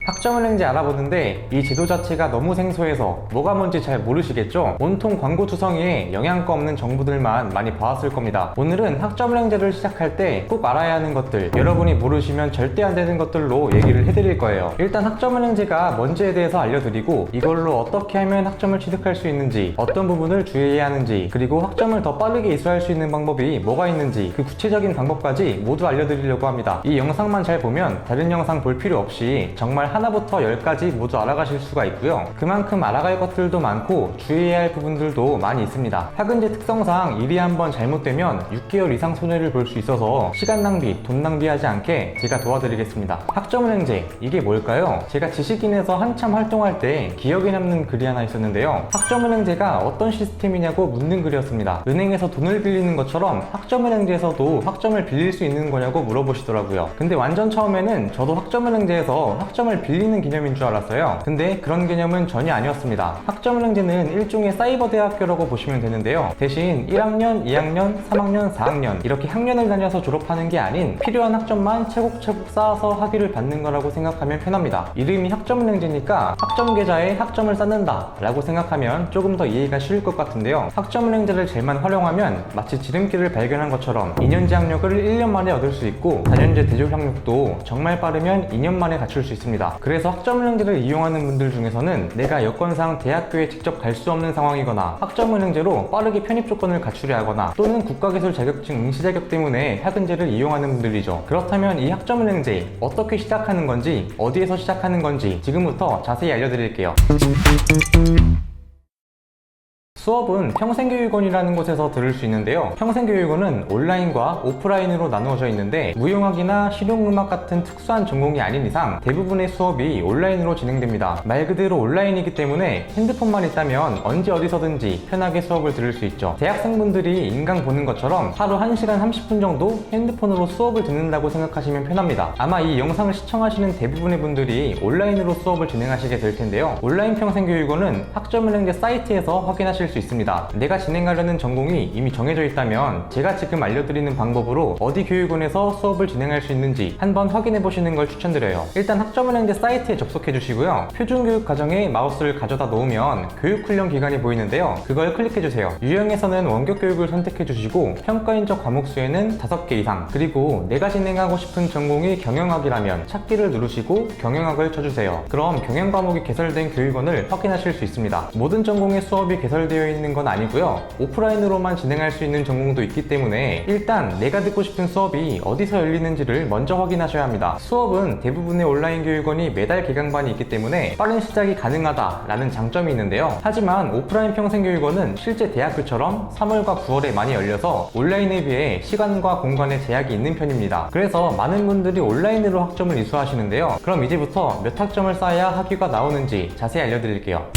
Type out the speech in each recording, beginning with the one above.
학점은행제 알아보는데 이 제도 자체가 너무 생소해서 뭐가 뭔지 잘 모르시겠죠? 온통 광고투성이에 영양가 없는 정보들만 많이 봐왔을 겁니다. 오늘은 학점은행제를 시작할 때 꼭 알아야 하는 것들, 여러분이 모르시면 절대 안 되는 것들로 얘기를 해드릴 거예요. 일단 학점은행제가 뭔지에 대해서 알려드리고 이걸로 어떻게 하면 학점을 취득할 수 있는지, 어떤 부분을 주의해야 하는지, 그리고 학점을 더 빠르게 이수할 수 있는 방법이 뭐가 있는지 그 구체적인 방법까지 모두 알려드리려고 합니다. 이 영상만 잘 보면 다른 영상 볼 필요 없이 정말 하나부터 10까지 모두 알아가실 수가 있고요. 그만큼 알아갈 것들도 많고 주의해야 할 부분들도 많이 있습니다. 학은제 특성상 일이 한번 잘못되면 6개월 이상 손해를 볼 수 있어서 시간 낭비, 돈 낭비하지 않게 제가 도와드리겠습니다. 학점은행제, 이게 뭘까요? 제가 지식인에서 한참 활동할 때 기억에 남는 글이 하나 있었는데요. 학점은행제가 어떤 시스템이냐고 묻는 글이었습니다. 은행에서 돈을 빌리는 것처럼 학점은행제에서도 학점을 빌릴 수 있는 거냐고 물어보시더라고요. 근데 완전 처음에는 저도 학점은행제에서 학점을 빌리는 개념인 줄 알았어요. 근데 그런 개념은 전혀 아니었습니다. 학점은행제는 일종의 사이버 대학교라고 보시면 되는데요. 대신 1학년, 2학년, 3학년, 4학년 이렇게 학년을 다녀서 졸업하는 게 아닌 필요한 학점만 차곡차곡 쌓아서 학위를 받는 거라고 생각하면 편합니다. 이름이 학점은행제니까 학점 계좌에 학점을 쌓는다 라고 생각하면 조금 더 이해가 쉬울 것 같은데요. 학점은행제를 잘만 활용하면 마치 지름길을 발견한 것처럼 2년제 학력을 1년 만에 얻을 수 있고 4년제 대졸 학력도 정말 빠르면 2년 만에 갖출 수 있습니다. 그래서 학점은행제를 이용하는 분들 중에서는 내가 여건상 대학교에 직접 갈 수 없는 상황이거나 학점은행제로 빠르게 편입 조건을 갖추려 하거나 또는 국가기술 자격증 응시 자격 때문에 학은제를 이용하는 분들이죠. 그렇다면 이 학점은행제 어떻게 시작하는 건지, 어디에서 시작하는 건지 지금부터 자세히 알려드릴게요. 수업은 평생교육원이라는 곳에서 들을 수 있는데요. 평생교육원은 온라인과 오프라인으로 나누어져 있는데 무용학이나 실용음악 같은 특수한 전공이 아닌 이상 대부분의 수업이 온라인으로 진행됩니다. 말 그대로 온라인이기 때문에 핸드폰만 있다면 언제 어디서든지 편하게 수업을 들을 수 있죠. 대학생분들이 인강 보는 것처럼 하루 1시간 30분 정도 핸드폰으로 수업을 듣는다고 생각하시면 편합니다. 아마 이 영상을 시청하시는 대부분의 분들이 온라인으로 수업을 진행하시게 될 텐데요. 온라인 평생교육원은 학점은행제 사이트에서 확인하실 수 있습니다. 내가 진행하려는 전공이 이미 정해져 있다면 제가 지금 알려드리는 방법으로 어디 교육원에서 수업을 진행할 수 있는지 한번 확인해 보시는 걸 추천드려요. 일단 학점은행제 사이트에 접속해 주시고요. 표준교육 과정에 마우스를 가져다 놓으면 교육훈련 기간이 보이는데요. 그걸 클릭해 주세요. 유형에서는 원격 교육을 선택해 주시고 평가인적 과목 수에는 5개 이상, 그리고 내가 진행하고 싶은 전공이 경영학이라면 찾기를 누르시고 경영학을 쳐주세요. 그럼 경영 과목이 개설된 교육원을 확인하실 수 있습니다. 모든 전공의 수업이 개설되어 있는 건 아니고요. 오프라인으로만 진행할 수 있는 전공도 있기 때문에 일단 내가 듣고 싶은 수업이 어디서 열리는지를 먼저 확인하셔야 합니다. 수업은 대부분의 온라인 교육원이 매달 개강반이 있기 때문에 빠른 시작이 가능하다라는 장점이 있는데요. 하지만 오프라인 평생교육원은 실제 대학교처럼 3월과 9월에 많이 열려서 온라인에 비해 시간과 공간에 제약이 있는 편입니다. 그래서 많은 분들이 온라인으로 학점을 이수하시는데요. 그럼 이제부터 몇 학점을 쌓아야 학위가 나오는지 자세히 알려드릴게요.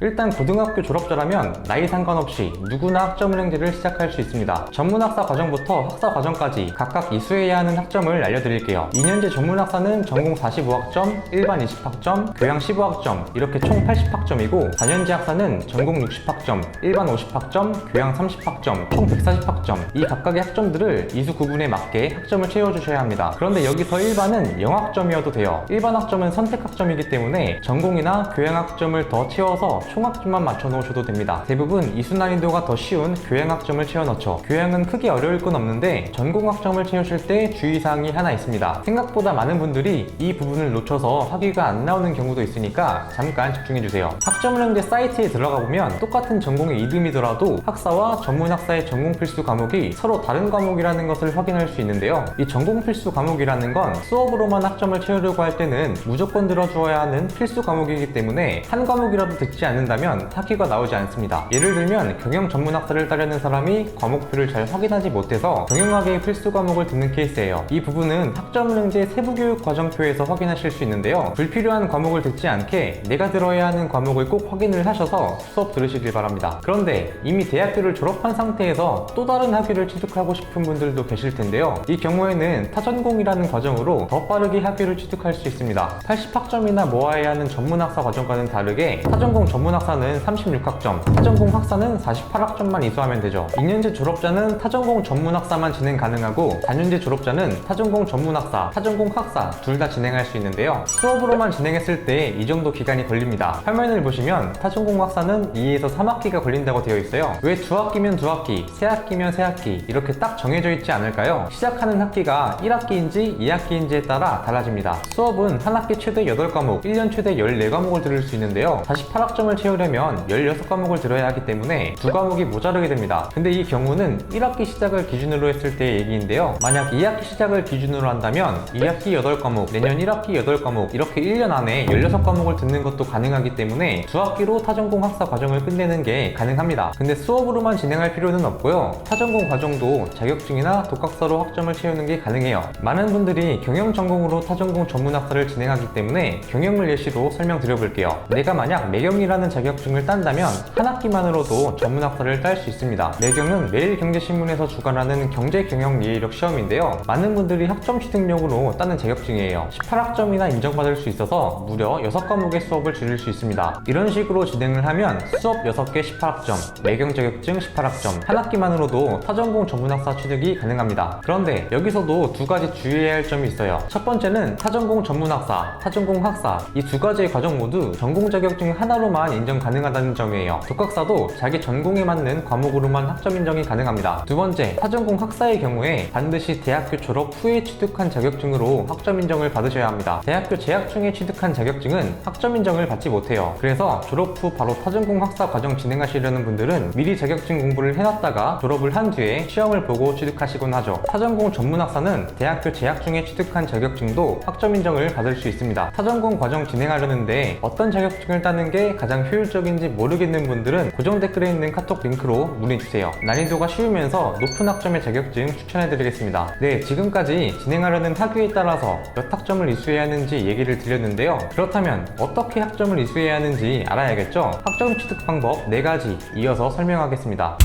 일단 고등학교 졸업자라면 나이 상관없이 누구나 학점은행제를 시작할 수 있습니다. 전문학사 과정부터 학사 과정까지 각각 이수해야 하는 학점을 알려드릴게요. 2년제 전문학사는 전공 45학점, 일반 20학점, 교양 15학점 이렇게 총 80학점이고 4년제 학사는 전공 60학점, 일반 50학점, 교양 30학점, 총 140학점 이 각각의 학점들을 이수 구분에 맞게 학점을 채워주셔야 합니다. 그런데 여기서 일반은 0학점이어도 돼요. 일반 학점은 선택학점이기 때문에 전공이나 교양 학점을 더 채워서 총학점만 맞춰 놓으셔도 됩니다. 대부분 이수 난이도가 더 쉬운 교양학점을 채워 넣죠. 교양은 크게 어려울 건 없는데 전공학점을 채우실 때 주의사항이 하나 있습니다. 생각보다 많은 분들이 이 부분을 놓쳐서 학위가 안 나오는 경우도 있으니까 잠깐 집중해주세요. 학점은행제 사이트에 들어가 보면 똑같은 전공의 이름이더라도 학사와 전문학사의 전공 필수 과목이 서로 다른 과목이라는 것을 확인할 수 있는데요. 이 전공 필수 과목이라는 건 수업으로만 학점을 채우려고 할 때는 무조건 들어주어야 하는 필수 과목이기 때문에 한 과목이라도 듣지 않는다면 학위가 나오지 않습니다. 예를 들면 경영 전문학사를 따려는 사람이 과목표를 잘 확인하지 못해서 경영학의 필수 과목을 듣는 케이스예요. 이 부분은 학점은행제 세부교육 과정표에서 확인하실 수 있는데요. 불필요한 과목을 듣지 않게 내가 들어야 하는 과목을 꼭 확인을 하셔서 수업 들으시길 바랍니다. 그런데 이미 대학교를 졸업한 상태에서 또 다른 학위를 취득하고 싶은 분들도 계실 텐데요. 이 경우에는 타전공이라는 과정으로 더 빠르게 학위를 취득할 수 있습니다. 80학점이나 모아야 하는 전문학사 과정과는 다르게 타전공 전문학사 전문학사는 36학점, 타전공 학사는 48학점만 이수하면 되죠. 2년제 졸업자는 타전공 전문학사만 진행 가능하고 4년제 졸업자는 타전공 전문학사, 타전공 학사 둘 다 진행할 수 있는데요. 수업으로만 진행했을 때 이 정도 기간이 걸립니다. 화면을 보시면 타전공 학사는 2에서 3학기가 걸린다고 되어 있어요. 왜 2학기면 2학기, 3학기면 3학기 이렇게 딱 정해져 있지 않을까요? 시작하는 학기가 1학기인지 2학기인지에 따라 달라집니다. 수업은 한 학기 최대 8과목, 1년 최대 14과목을 들을 수 있는데요. 48학점을 채우려면 16과목을 들어야 하기 때문에 2과목이 모자르게 됩니다. 근데 이 경우는 1학기 시작을 기준으로 했을 때의 얘기인데요. 만약 2학기 시작을 기준으로 한다면 2학기 8과목, 내년 1학기 8과목 이렇게 1년 안에 16과목을 듣는 것도 가능하기 때문에 2학기로 타전공 학사 과정을 끝내는 게 가능합니다. 근데 수업으로만 진행할 필요는 없고요. 타전공 과정도 자격증이나 독학사로 학점을 채우는 게 가능해요. 많은 분들이 경영 전공으로 타전공 전문학사를 진행하기 때문에 경영을 예시로 설명드려 볼게요. 내가 만약 매경이라는 자격증을 딴다면 한 학기만으로도 전문학사를 딸 수 있습니다. 매경은 매일경제신문에서 주관하는 경제경영이해력 시험인데요. 많은 분들이 학점 취득용으로 따는 자격증이에요. 18학점이나 인정받을 수 있어서 무려 6과목의 수업을 줄일 수 있습니다. 이런 식으로 진행을 하면 수업 6개 18학점, 매경 자격증 18학점, 한 학기만으로도 타전공 전문학사 취득이 가능합니다. 그런데 여기서도 두 가지 주의해야 할 점이 있어요. 첫 번째는 타전공 전문학사, 타전공 학사 이 두 가지의 과정 모두 전공 자격증 하나로만 인정 가능하다는 점이에요. 독학사도 자기 전공에 맞는 과목으로만 학점 인정이 가능합니다. 두 번째, 타전공 학사의 경우에 반드시 대학교 졸업 후에 취득한 자격증으로 학점 인정을 받으셔야 합니다. 대학교 재학 중에 취득한 자격증은 학점 인정을 받지 못해요. 그래서 졸업 후 바로 타전공 학사 과정 진행하시려는 분들은 미리 자격증 공부를 해놨다가 졸업을 한 뒤에 시험을 보고 취득하시곤 하죠. 타전공 전문학사는 대학교 재학 중에 취득한 자격증도 학점 인정을 받을 수 있습니다. 타전공 과정 진행하려는데 어떤 자격증을 따는 게 가장 효율적인지 모르겠는 분들은 고정 댓글에 있는 카톡 링크로 문의주세요. 난이도가 쉬우면서 높은 학점의 자격증 추천해드리겠습니다. 네, 지금까지 진행하려는 학위에 따라서 몇 학점을 이수해야 하는지 얘기를 드렸는데요. 그렇다면 어떻게 학점을 이수해야 하는지 알아야겠죠? 학점 취득 방법 4가지 이어서 설명하겠습니다.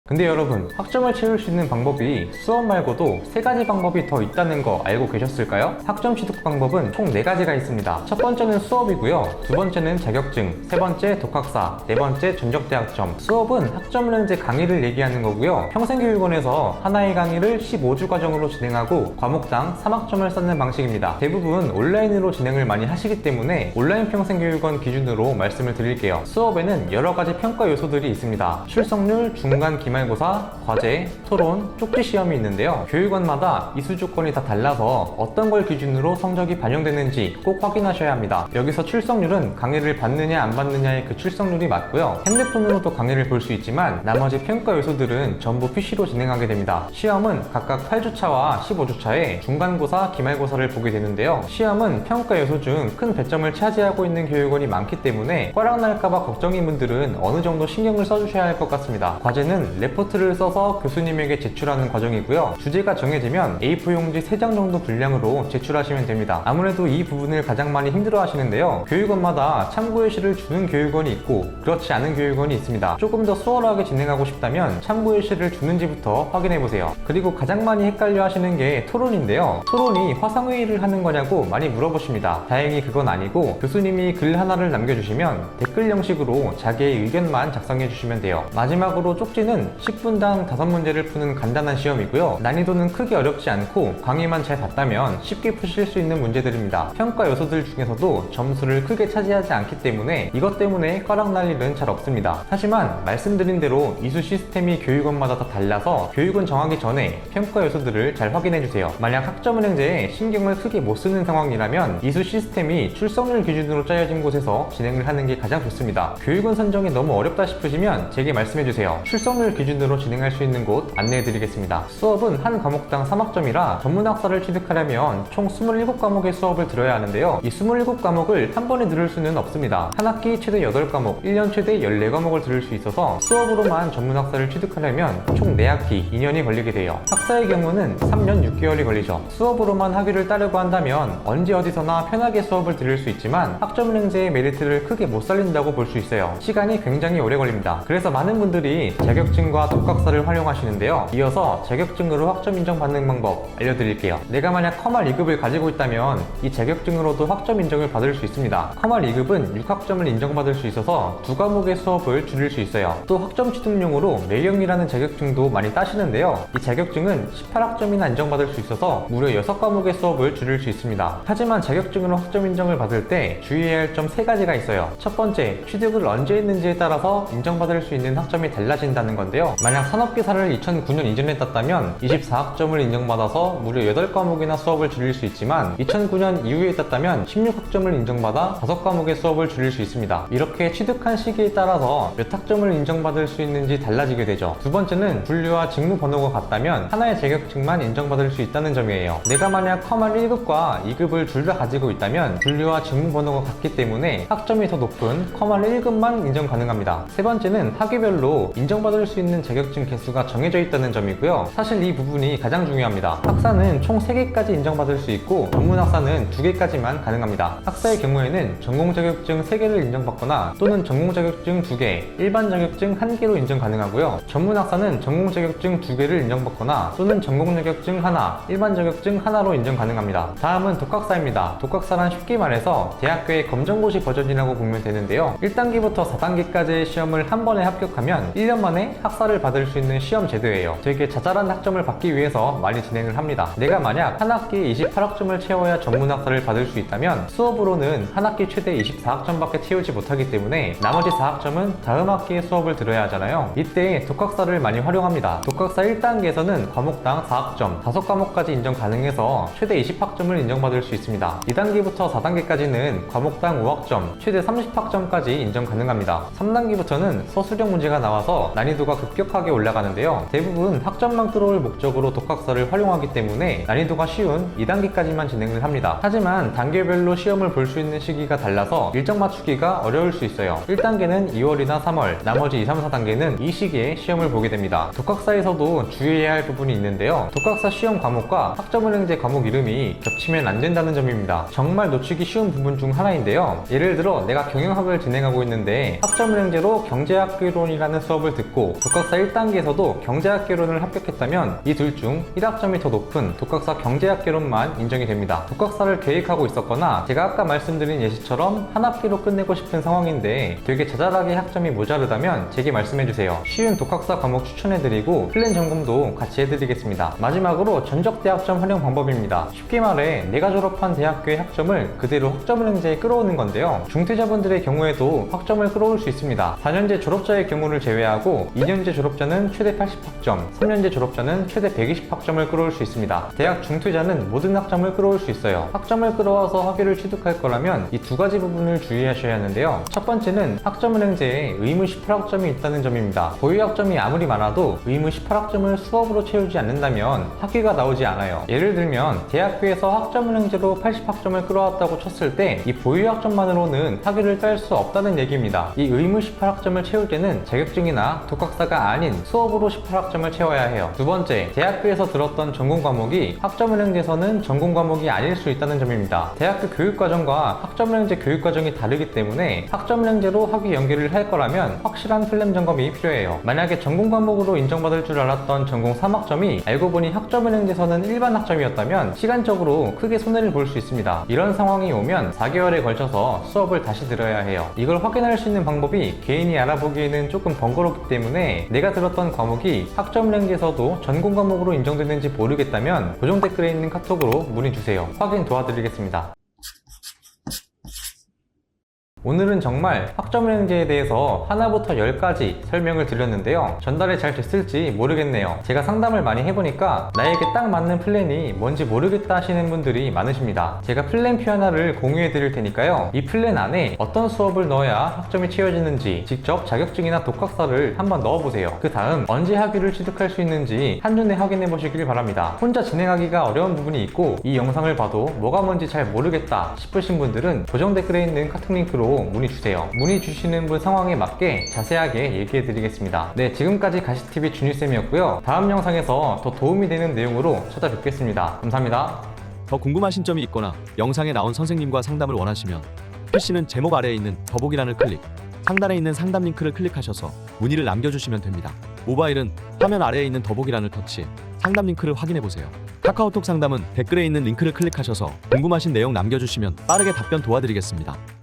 근데 여러분, 학점을 채울 수 있는 방법이 수업 말고도 3가지 방법이 더 있다는 거 알고 계셨을까요? 학점 취득 방법은 총 4가지가 있습니다. 첫 번째는 수업이고요. 두 번째는 자격증, 세 번째 독학사, 네 번째 전적대학점. 수업은 학점은행제 강의를 얘기하는 거고요. 평생교육원에서 하나의 강의를 15주 과정으로 진행하고 과목당 3학점을 쌓는 방식입니다. 대부분 온라인으로 진행을 많이 하시기 때문에 온라인 평생교육원 기준으로 말씀을 드릴게요. 수업에는 여러 가지 평가 요소들이 있습니다. 출석률, 중간, 기말 기말고사, 과제, 토론, 쪽지 시험이 있는데요. 교육원마다 이수 조건이 다 달라서 어떤 걸 기준으로 성적이 반영되는지 꼭 확인하셔야 합니다. 여기서 출석률은 강의를 받느냐 안 받느냐의 그 출석률이 맞고요. 핸드폰으로도 강의를 볼 수 있지만 나머지 평가 요소들은 전부 PC로 진행하게 됩니다. 시험은 각각 8주차와 15주차에 중간고사, 기말고사를 보게 되는데요. 시험은 평가 요소 중 큰 배점을 차지하고 있는 교육원이 많기 때문에 꽈락날까봐 걱정인 분들은 어느 정도 신경을 써주셔야 할 것 같습니다. 과제는 레포트를 써서 교수님에게 제출하는 과정이고요. 주제가 정해지면 A4 용지 3장 정도 분량으로 제출하시면 됩니다. 아무래도 이 부분을 가장 많이 힘들어 하시는데요. 교육원마다 참고예시를 주는 교육원이 있고 그렇지 않은 교육원이 있습니다. 조금 더 수월하게 진행하고 싶다면 참고예시를 주는지부터 확인해보세요. 그리고 가장 많이 헷갈려 하시는 게 토론인데요. 토론이 화상회의를 하는 거냐고 많이 물어보십니다. 다행히 그건 아니고 교수님이 글 하나를 남겨주시면 댓글 형식으로 자기의 의견만 작성해 주시면 돼요. 마지막으로 쪽지는 10분당 5문제를 푸는 간단한 시험이고요. 난이도는 크게 어렵지 않고 강의만 잘 봤다면 쉽게 푸실 수 있는 문제들입니다. 평가 요소들 중에서도 점수를 크게 차지하지 않기 때문에 이것 때문에 꽈락날 일은 잘 없습니다. 하지만 말씀드린 대로 이수 시스템이 교육원마다 다 달라서 교육원 정하기 전에 평가 요소들을 잘 확인해주세요. 만약 학점은행제에 신경을 크게 못 쓰는 상황이라면 이수 시스템이 출석률 기준으로 짜여진 곳에서 진행을 하는 게 가장 좋습니다. 교육원 선정이 너무 어렵다 싶으시면 제게 말씀해주세요. 출석률 기준으로 진행할 수 있는 곳 안내해드리겠습니다. 수업은 한 과목당 3학점이라 전문학사를 취득하려면 총 27과목의 수업을 들어야 하는데요. 이 27과목을 한 번에 들을 수는 없습니다. 한 학기 최대 8과목, 1년 최대 14과목을 들을 수 있어서 수업으로만 전문학사를 취득하려면 총 4학기, 2년이 걸리게 돼요. 학사의 경우는 3년 6개월이 걸리죠. 수업으로만 학위를 따려고 한다면 언제 어디서나 편하게 수업을 들을 수 있지만 학점은행제의 메리트를 크게 못 살린다고 볼 수 있어요. 시간이 굉장히 오래 걸립니다. 그래서 많은 분들이 자격증 자격증과 독학사를 활용하시는데요. 이어서 자격증으로 학점 인정받는 방법 알려드릴게요. 내가 만약 커말 2급을 가지고 있다면 이 자격증으로도 학점 인정을 받을 수 있습니다. 커말 2급은 6학점을 인정받을 수 있어서 2과목의 수업을 줄일 수 있어요. 또 학점 취득용으로 매경이라는 자격증도 많이 따시는데요. 이 자격증은 18학점이나 인정받을 수 있어서 무려 6과목의 수업을 줄일 수 있습니다. 하지만 자격증으로 학점 인정을 받을 때 주의해야 할 점 3가지가 있어요. 첫 번째, 취득을 언제 했는지에 따라서 인정받을 수 있는 학점이 달라진다는 건데요. 만약 산업기사를 2009년 이전에 땄다면 24학점을 인정받아서 무려 8과목이나 수업을 줄일 수 있지만 2009년 이후에 땄다면 16학점을 인정받아 5과목의 수업을 줄일 수 있습니다. 이렇게 취득한 시기에 따라서 몇 학점을 인정받을 수 있는지 달라지게 되죠. 두 번째는 분류와 직무 번호가 같다면 하나의 자격증만 인정받을 수 있다는 점이에요. 내가 만약 커말 1급과 2급을 둘 다 가지고 있다면 분류와 직무 번호가 같기 때문에 학점이 더 높은 커말 1급만 인정 가능합니다. 세 번째는 학위별로 인정받을 수 있는 자격증 개수가 정해져 있다는 점이고요. 사실 이 부분이 가장 중요합니다. 학사는 총 3개까지 인정받을 수 있고 전문 학사는 2개까지만 가능합니다. 학사의 경우에는 전공 자격증 3개를 인정받거나 또는 전공 자격증 2개, 일반 자격증 1개로 인정 가능하고요. 전문 학사는 전공 자격증 2개를 인정받거나 또는 전공 자격증 1, 일반 자격증 1로 인정 가능합니다. 다음은 독학사입니다. 독학사란 쉽게 말해서 대학교의 검정고시 버전이라고 보면 되는데요. 1단계부터 4단계까지의 시험을 한 번에 합격하면 1년 만에 학사를 받을 수 있는 시험 제도예요. 되게 자잘한 학점을 받기 위해서 많이 진행을 합니다. 내가 만약 한 학기에 28학점을 채워야 전문 학사를 받을 수 있다면 수업으로는 한 학기 최대 24학점밖에 채우지 못하기 때문에 나머지 4학점은 다음 학기에 수업을 들어야 하잖아요. 이때 독학사를 많이 활용합니다. 독학사 1단계에서는 과목당 4학점, 5과목까지 인정 가능해서 최대 20학점을 인정받을 수 있습니다. 2단계부터 4단계까지는 과목당 5학점, 최대 30학점까지 인정 가능합니다. 3단계부터는 서술형 문제가 나와서 난이도가 급격하게 올라가는데요. 대부분 학점만 끌어올 목적으로 독학사를 활용하기 때문에 난이도가 쉬운 2단계까지만 진행을 합니다. 하지만 단계별로 시험을 볼 수 있는 시기가 달라서 일정 맞추기가 어려울 수 있어요. 1단계는 2월이나 3월, 나머지 2, 3, 4단계는 이 시기에 시험을 보게 됩니다. 독학사에서도 주의해야 할 부분이 있는데요. 독학사 시험 과목과 학점은행제 과목 이름이 겹치면 안 된다는 점입니다. 정말 놓치기 쉬운 부분 중 하나인데요. 예를 들어 내가 경영학을 진행하고 있는데 학점은행제로 경제학개론이라는 수업을 듣고 독학사 1단계에서도 경제학개론을 합격했다면 이 둘 중 1학점이 더 높은 독학사 경제학개론만 인정이 됩니다. 독학사를 계획하고 있었거나 제가 아까 말씀드린 예시처럼 한 학기로 끝내고 싶은 상황인데 되게 자잘하게 학점이 모자르다면 제게 말씀해주세요. 쉬운 독학사 과목 추천해드리고 플랜 점검도 같이 해드리겠습니다. 마지막으로 전적대학점 활용 방법입니다. 쉽게 말해 내가 졸업한 대학교의 학점을 그대로 학점은행제에 끌어오는 건데요. 중퇴자분들의 경우에도 학점을 끌어올 수 있습니다. 4년제 졸업자의 경우를 제외하고 2년제 졸업자는 최대 80학점, 3년제 졸업자는 최대 120학점을 끌어올 수 있습니다. 대학 중퇴자는 모든 학점을 끌어올 수 있어요. 학점을 끌어와서 학위를 취득할 거라면 이 2가지 부분을 주의하셔야 하는데요. 첫 번째는 학점은행제에 의무 18학점이 있다는 점입니다. 보유 학점이 아무리 많아도 의무 18학점을 수업으로 채우지 않는다면 학위가 나오지 않아요. 예를 들면 대학교에서 학점은행제로 80학점을 끌어왔다고 쳤을 때 이 보유 학점만으로는 학위를 딸 수 없다는 얘기입니다. 이 의무 18학점을 채울 때는 자격증이나 독학사가 아닌 수업으로 18학점을 채워야 해요. 두 번째, 대학교에서 들었던 전공 과목이 학점은행제에서는 전공 과목이 아닐 수 있다는 점입니다. 대학교 교육과정과 학점은행제 교육과정이 다르기 때문에 학점은행제로 학위 연계를 할 거라면 확실한 플랜 점검이 필요해요. 만약에 전공 과목으로 인정받을 줄 알았던 전공 3학점이 알고 보니 학점은행제에서는 일반 학점이었다면 시간적으로 크게 손해를 볼 수 있습니다. 이런 상황이 오면 4개월에 걸쳐서 수업을 다시 들어야 해요. 이걸 확인할 수 있는 방법이 개인이 알아보기에는 조금 번거롭기 때문에 내가 들었던 과목이 학점은행제에서도 전공 과목으로 인정되는지 모르겠다면 고정 댓글에 있는 카톡으로 문의 주세요. 확인 도와드리겠습니다. 오늘은 정말 학점은행제에 대해서 하나부터 10까지 설명을 드렸는데요. 전달이 잘 됐을지 모르겠네요. 제가 상담을 많이 해보니까 나에게 딱 맞는 플랜이 뭔지 모르겠다 하시는 분들이 많으십니다. 제가 플랜표 하나를 공유해 드릴 테니까요. 이 플랜 안에 어떤 수업을 넣어야 학점이 채워지는지 직접 자격증이나 독학사를 한번 넣어보세요. 그 다음 언제 학위를 취득할 수 있는지 한눈에 확인해 보시길 바랍니다. 혼자 진행하기가 어려운 부분이 있고 이 영상을 봐도 뭐가 뭔지 잘 모르겠다 싶으신 분들은 고정 댓글에 있는 카톡 링크로 문의 주세요. 문의 주시는 분 상황에 맞게 자세하게 얘기해 드리겠습니다. 네, 지금까지 가시TV 준이쌤이었고요. 다음 영상에서 더 도움이 되는 내용으로 찾아뵙겠습니다. 감사합니다. 더 궁금하신 점이 있거나 영상에 나온 선생님과 상담을 원하시면 PC는 제목 아래에 있는 더보기란을 클릭, 상단에 있는 상담 링크를 클릭하셔서 문의를 남겨주시면 됩니다. 모바일은 화면 아래에 있는 더보기란을 터치, 상담 링크를 확인해 보세요. 카카오톡 상담은 댓글에 있는 링크를 클릭하셔서 궁금하신 내용 남겨주시면 빠르게 답변 도와드리겠습니다.